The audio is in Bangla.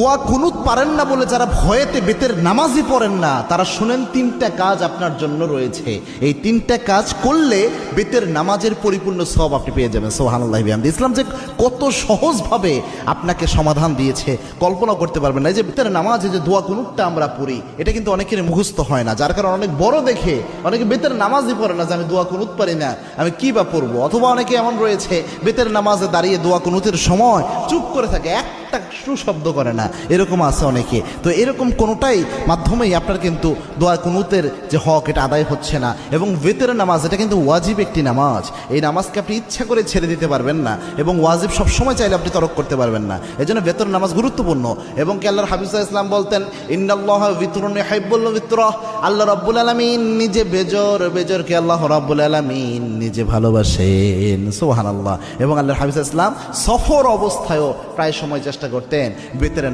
দোয়া কুনুত পারেন না বলে যারা ভয়েতে বেতের নামাজই পড়েন না, তারা শুনেন তিনটা কাজ আপনার জন্য রয়েছে। এই তিনটা কাজ করলে বেতের নামাজের পরিপূর্ণ সওয়াব আপনি পেয়ে যাবেন। সুবহানাল্লাহি ওয়া বিহামদিহি। ইসলাম যে কত সহজভাবে আপনাকে সমাধান দিয়েছে কল্পনা করতে পারবেন না। এই যে বেতের নামাজে যে দোয়া কুনুতটা আমরা পড়ি, এটা কিন্তু অনেকের মুখস্থ হয় না, যার কারণে অনেক বড় দেখে অনেকে বেতের নামাজই পড়ে না যে আমি দোয়া কুনুত পারি না, আমি কি বা পড়বো। অথবা অনেকে এমন রয়েছে বেতের নামাজে দাঁড়িয়ে দোয়া কুনুতের সময় চুপ করে থাকে, একটা শব্দ করে না, এরকম আছে অনেকে। তো এরকম কোনোটাই মাধ্যমেই আপনার কিন্তু দোয়া কুনুতের যে হক এটা আদায় হচ্ছে না। এবং বেতের নামাজ এটা কিন্তু ওয়াজিব একটি নামাজ, এই নামাজকে আপনি ইচ্ছা করে ছেড়ে দিতে পারবেন না, এবং ওয়াজিব সবসময় চাইলে আপনি তরক করতে পারবেন না। এই জন্য বেতের নামাজ গুরুত্বপূর্ণ। এবং কি আল্লাহর হাবিব সাল্লাল্লাহু আলাইহি ওয়াসাল্লাম বলতেন, ইন্নাল্লাহা বিতরুন ইউহিব্বুল বিতরা, আল্লাহ রাব্বুল আলামিন নিজে বেজরকে আল্লাহ রাব্বুল আলামিন নিজে ভালোবাসেন। সুবহানাল্লাহ। এবং আল্লাহর হাবিব সাল্লাল্লাহু আলাইহি ওয়াসাল্লাম সফর অবস্থায়ও প্রায় সময় চেষ্টা করতেন বেতের